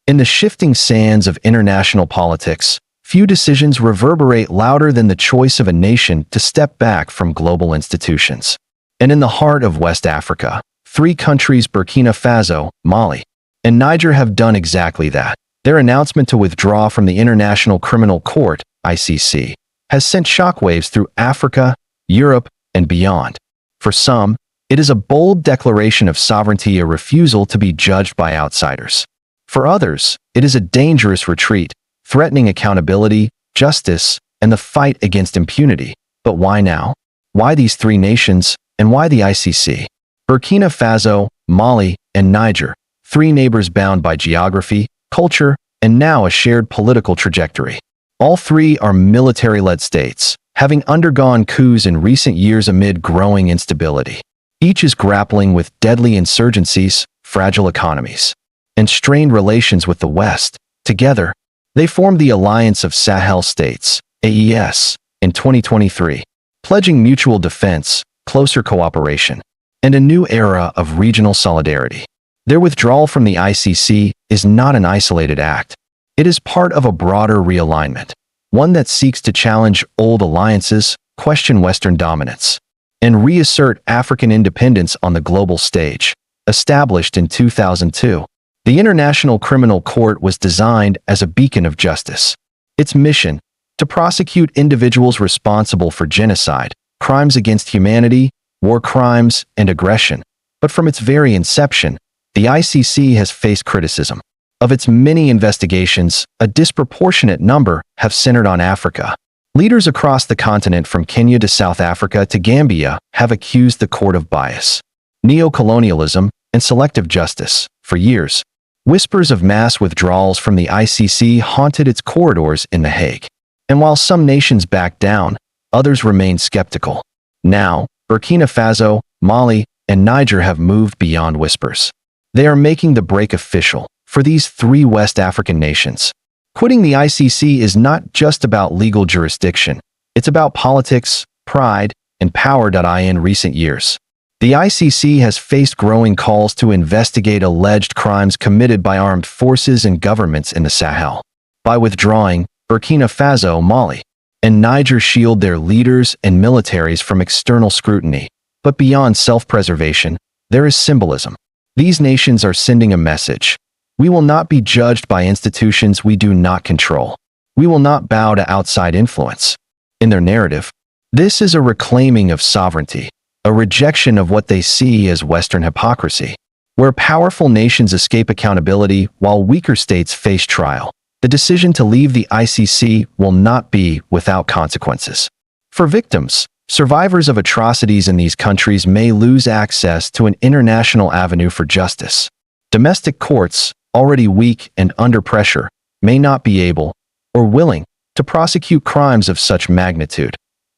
In the shifting sands of international politics, few decisions reverberate louder than the choice of a nation to step back from global institutions. And in the heart of West Africa, three countries, Burkina Faso, Mali, and Niger, have done exactly that. Their announcement to withdraw from the International Criminal Court, ICC, has sent shockwaves through Africa, Europe, and beyond. For some, it is a bold declaration of sovereignty, a refusal to be judged by outsiders. For others, it is a dangerous retreat, threatening accountability, justice, and the fight against impunity. But why now? Why these three nations, and why the ICC? Burkina Faso, Mali, and Niger, three neighbors bound by geography, culture, and now a shared political trajectory. All three are military-led states, having undergone coups in recent years amid growing instability. Each is grappling with deadly insurgencies, fragile economies, and strained relations with the West. Together, they formed the Alliance of Sahel States, AES, in 2023, pledging mutual defense, closer cooperation, and a new era of regional solidarity. Their withdrawal from the ICC is not an isolated act. It is part of a broader realignment, one that seeks to challenge old alliances, question Western dominance, and reassert African independence on the global stage. Established in 2002, the International Criminal Court was designed as a beacon of justice. Its mission, to prosecute individuals responsible for genocide, crimes against humanity, war crimes, and aggression. But from its very inception, the ICC has faced criticism. Of its many investigations, a disproportionate number have centered on Africa. Leaders across the continent, from Kenya to South Africa to Gambia, have accused the court of bias, neo-colonialism, and selective justice. For years, whispers of mass withdrawals from the ICC haunted its corridors in The Hague. And while some nations backed down, others remained skeptical. Now, Burkina Faso, Mali, and Niger have moved beyond whispers. They are making the break official. For these three West African nations, quitting the ICC is not just about legal jurisdiction. It's about politics, pride, and power. In recent years, the ICC has faced growing calls to investigate alleged crimes committed by armed forces and governments in the Sahel. By withdrawing, Burkina Faso, Mali, and Niger shield their leaders and militaries from external scrutiny. But beyond self-preservation, there is symbolism. These nations are sending a message. We will not be judged by institutions we do not control. We will not bow to outside influence. In their narrative, this is a reclaiming of sovereignty, a rejection of what they see as Western hypocrisy, where powerful nations escape accountability while weaker states face trial. The decision to leave the ICC will not be without consequences. For victims, survivors of atrocities in these countries may lose access to an international avenue for justice. Domestic courts, already weak and under pressure, may not be able, or willing, to prosecute crimes of such magnitude.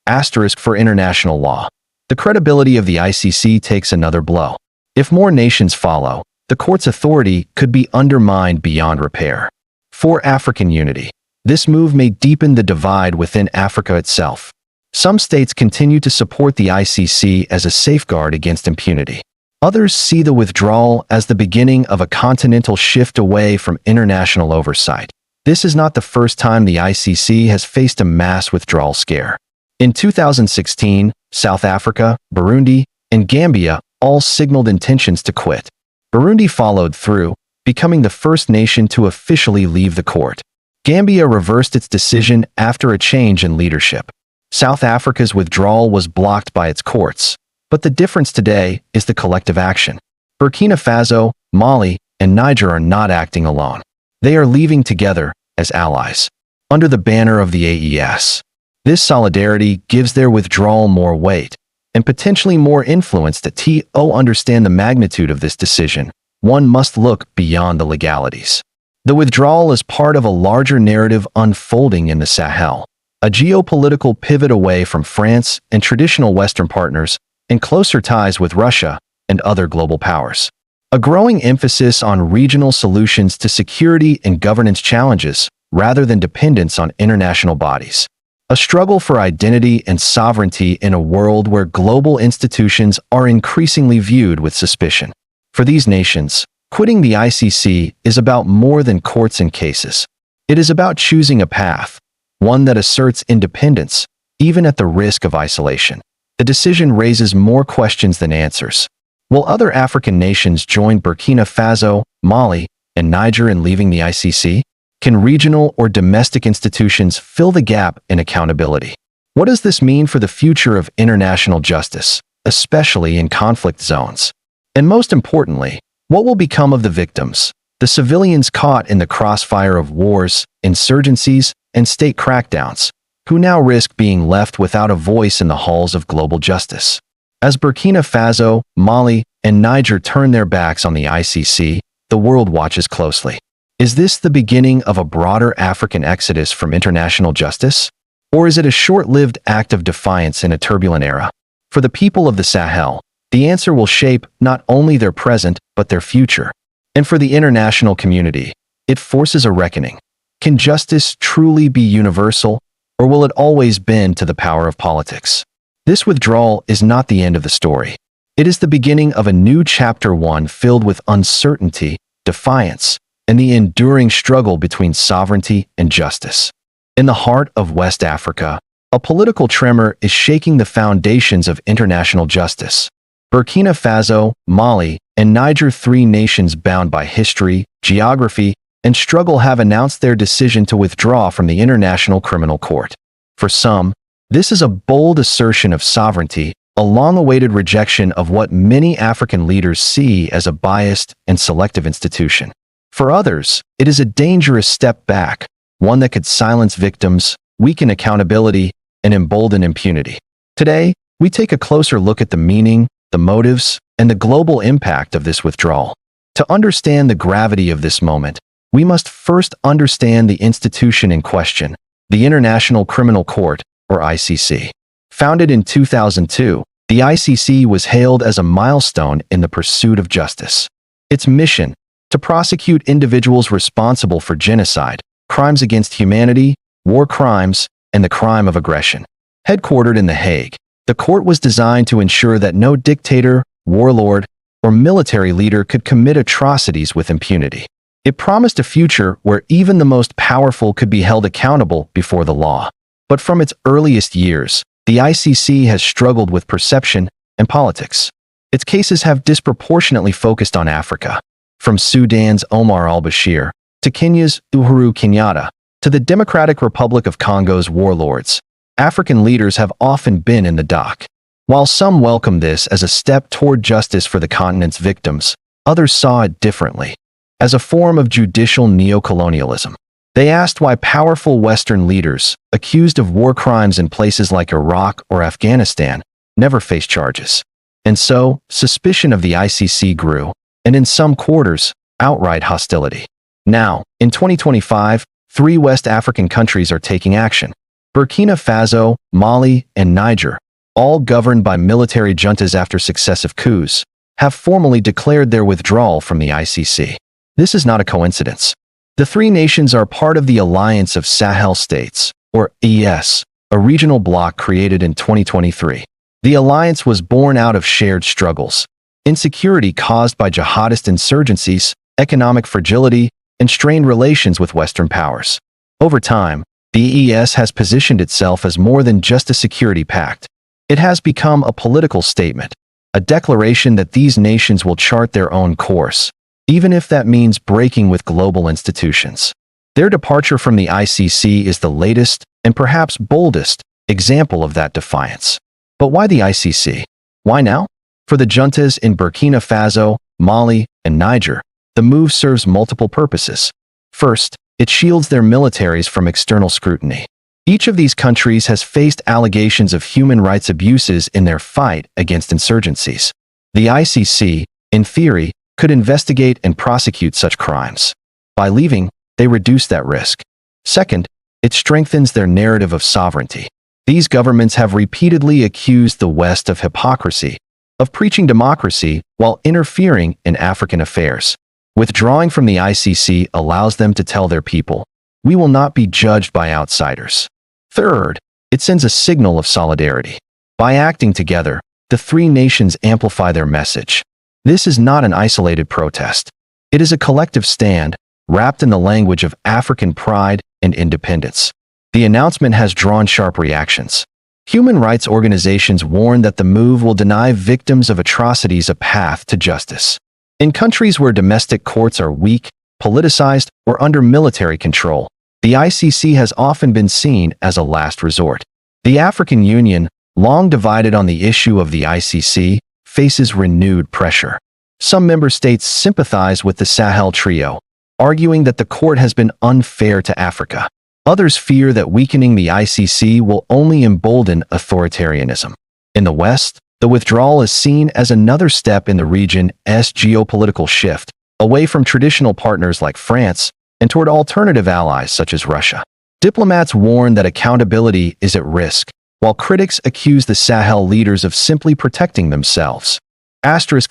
Asterisk for international law. The credibility of the ICC takes another blow. If more nations follow, the court's authority could be undermined beyond repair. For African unity, this move may deepen the divide within Africa itself. Some states continue to support the ICC as a safeguard against impunity. Others see the withdrawal as the beginning of a continental shift away from international oversight. This is not the first time the ICC has faced a mass withdrawal scare. In 2016, South Africa, Burundi, and Gambia all signaled intentions to quit. Burundi followed through, becoming the first nation to officially leave the court. Gambia reversed its decision after a change in leadership. South Africa's withdrawal was blocked by its courts. But the difference today is the collective action. Burkina Faso, Mali, and Niger are not acting alone. They are leaving together as allies, under the banner of the AES. This solidarity gives their withdrawal more weight and potentially more influence. To understand the magnitude of this decision, one must look beyond the legalities. The withdrawal is part of a larger narrative unfolding in the Sahel, a geopolitical pivot away from France and traditional Western partners, and closer ties with Russia and other global powers. A growing emphasis on regional solutions to security and governance challenges, rather than dependence on international bodies. A struggle for identity and sovereignty in a world where global institutions are increasingly viewed with suspicion. For these nations, Quitting the ICC is about more than courts and cases. It is about choosing a path, one that asserts independence, even at the risk of isolation. The decision raises more questions than answers. Will other African nations join Burkina Faso, Mali, and Niger in leaving the ICC? Can regional or domestic institutions fill the gap in accountability? What does this mean for the future of international justice, especially in conflict zones? And most importantly, what will become of the victims, the civilians caught in the crossfire of wars, insurgencies, and state crackdowns, who now risk being left without a voice in the halls of global justice? As Burkina Faso, Mali, and Niger turn their backs on the ICC, the world watches closely. Is this the beginning of a broader African exodus from international justice? Or is it a short-lived act of defiance in a turbulent era? For the people of the Sahel, the answer will shape not only their present, but their future. And for the international community, it forces a reckoning. Can justice truly be universal, or will it always bend to the power of politics? This withdrawal is not the end of the story. It is the beginning of a new chapter, one filled with uncertainty, defiance, and the enduring struggle between sovereignty and justice. In the heart of West Africa, a political tremor is shaking the foundations of international justice. Burkina Faso, Mali, and Niger, three nations bound by history, geography, and struggle, have announced their decision to withdraw from the International Criminal Court. For some, this is a bold assertion of sovereignty, a long-awaited rejection of what many African leaders see as a biased and selective institution. For others, it is a dangerous step back, one that could silence victims, weaken accountability, and embolden impunity. Today, we take a closer look at the meaning, the motives, and the global impact of this withdrawal. To understand the gravity of this moment, we must first understand the institution in question, the International Criminal Court, or ICC. Founded in 2002, the ICC was hailed as a milestone in the pursuit of justice. Its mission, to prosecute individuals responsible for genocide, crimes against humanity, war crimes, and the crime of aggression. Headquartered in The Hague, the court was designed to ensure that no dictator, warlord, or military leader could commit atrocities with impunity. It promised a future where even the most powerful could be held accountable before the law. But from its earliest years, the ICC has struggled with perception and politics. Its cases have disproportionately focused on Africa, from Sudan's Omar al-Bashir to Kenya's Uhuru Kenyatta to the Democratic Republic of Congo's warlords. African leaders have often been in the dock. While some welcomed this as a step toward justice for the continent's victims, others saw it differently, as a form of judicial neocolonialism. They asked why powerful Western leaders, accused of war crimes in places like Iraq or Afghanistan, never faced charges. And so, suspicion of the ICC grew, and in some quarters, outright hostility. Now, in 2025, 3 West African countries are taking action. Burkina Faso, Mali, and Niger, all governed by military juntas after successive coups, have formally declared their withdrawal from the ICC. This is not a coincidence. The 3 nations are part of the Alliance of Sahel States, or AES, a regional bloc created in 2023. The alliance was born out of shared struggles: insecurity caused by jihadist insurgencies, economic fragility, and strained relations with Western powers. Over time, the AES has positioned itself as more than just a security pact. It has become a political statement, a declaration that these nations will chart their own course, even if that means breaking with global institutions. Their departure from the ICC is the latest, and perhaps boldest, example of that defiance. But why the ICC? Why now? For the juntas in Burkina Faso, Mali, and Niger, the move serves multiple purposes. First, it shields their militaries from external scrutiny. Each of these countries has faced allegations of human rights abuses in their fight against insurgencies. The ICC, in theory, could investigate and prosecute such crimes. By leaving, they reduce that risk. Second, it strengthens their narrative of sovereignty. These governments have repeatedly accused the West of hypocrisy, of preaching democracy while interfering in African affairs. Withdrawing from the ICC allows them to tell their people, "We will not be judged by outsiders." Third, it sends a signal of solidarity. By acting together, the 3 nations amplify their message. This is not an isolated protest. It is a collective stand, wrapped in the language of African pride and independence. The announcement has drawn sharp reactions. Human rights organizations warn that the move will deny victims of atrocities a path to justice. In countries where domestic courts are weak, politicized, or under military control, the ICC has often been seen as a last resort. The African Union, long divided on the issue of the ICC, faces renewed pressure. Some member states sympathize with the Sahel trio, arguing that the court has been unfair to Africa. Others fear that weakening the ICC will only embolden authoritarianism. In the West, the withdrawal is seen as another step in the region's geopolitical shift, away from traditional partners like France and toward alternative allies such as Russia. Diplomats warn that accountability is at risk, while critics accuse the Sahel leaders of simply protecting themselves.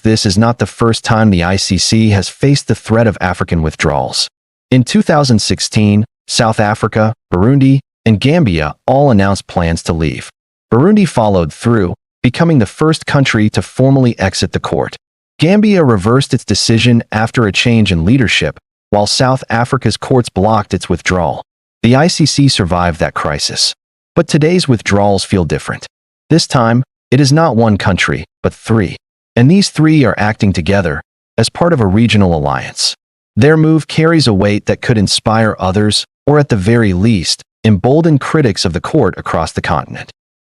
This is not the first time the ICC has faced the threat of African withdrawals. In 2016, South Africa, Burundi, and Gambia all announced plans to leave. Burundi followed through, becoming the first country to formally exit the court. Gambia reversed its decision after a change in leadership, while South Africa's courts blocked its withdrawal. The ICC survived that crisis. But today's withdrawals feel different. This time, it is not one country, but three. And these three are acting together as part of a regional alliance. Their move carries a weight that could inspire others, or at the very least, embolden critics of the court across the continent.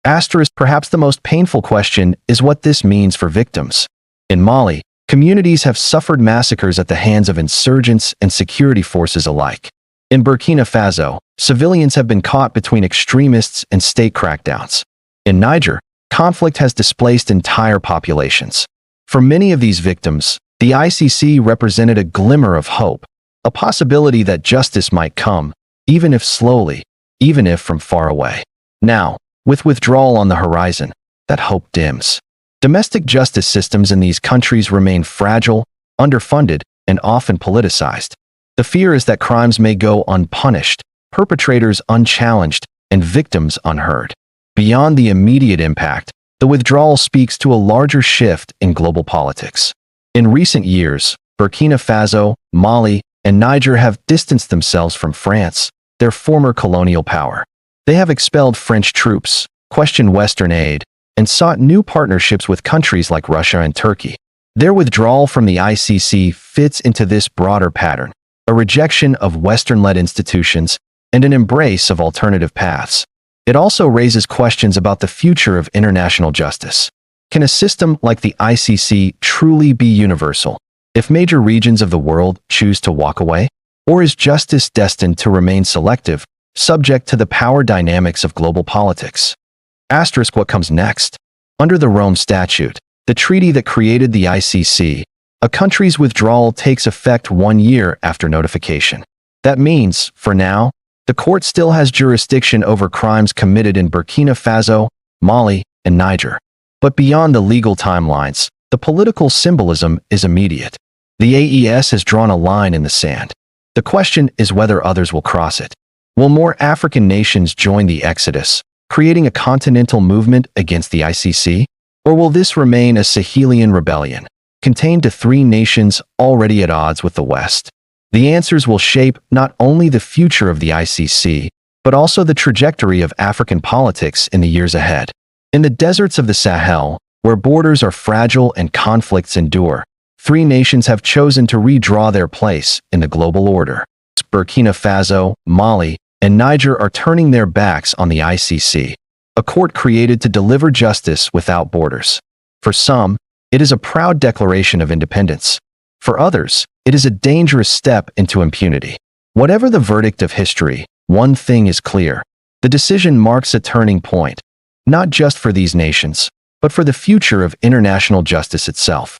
Perhaps the most painful question is what this means for victims. In Mali, communities have suffered massacres at the hands of insurgents and security forces alike. In Burkina Faso, civilians have been caught between extremists and state crackdowns. In Niger, conflict has displaced entire populations. For many of these victims, the ICC represented a glimmer of hope, a possibility that justice might come, even if slowly, even if from far away. Now, with withdrawal on the horizon, that hope dims. Domestic justice systems in these countries remain fragile, underfunded, and often politicized. The fear is that crimes may go unpunished, perpetrators unchallenged, and victims unheard. Beyond the immediate impact, the withdrawal speaks to a larger shift in global politics. In recent years, Burkina Faso, Mali, and Niger have distanced themselves from France, their former colonial power. They have expelled French troops, questioned Western aid, and sought new partnerships with countries like Russia and Turkey. Their withdrawal from the ICC fits into this broader pattern, a rejection of Western-led institutions and an embrace of alternative paths. It also raises questions about the future of international justice. Can a system like the ICC truly be universal if major regions of the world choose to walk away? Or is justice destined to remain selective, subject to the power dynamics of global politics? What comes next? Under the Rome Statute, the treaty that created the ICC, a country's withdrawal takes effect 1 year after notification. That means, for now, the court still has jurisdiction over crimes committed in Burkina Faso, Mali, and Niger. But beyond the legal timelines, the political symbolism is immediate. The AES has drawn a line in the sand. The question is whether others will cross it. Will more African nations join the exodus, creating a continental movement against the ICC? Or will this remain a Sahelian rebellion, contained to 3 nations already at odds with the West? The answers will shape not only the future of the ICC, but also the trajectory of African politics in the years ahead. In the deserts of the Sahel, where borders are fragile and conflicts endure, 3 nations have chosen to redraw their place in the global order. Burkina Faso, Mali, and Niger are turning their backs on the ICC, a court created to deliver justice without borders. For some, it is a proud declaration of independence. For others, it is a dangerous step into impunity. Whatever the verdict of history, one thing is clear. The decision marks a turning point, not just for these nations, but for the future of international justice itself.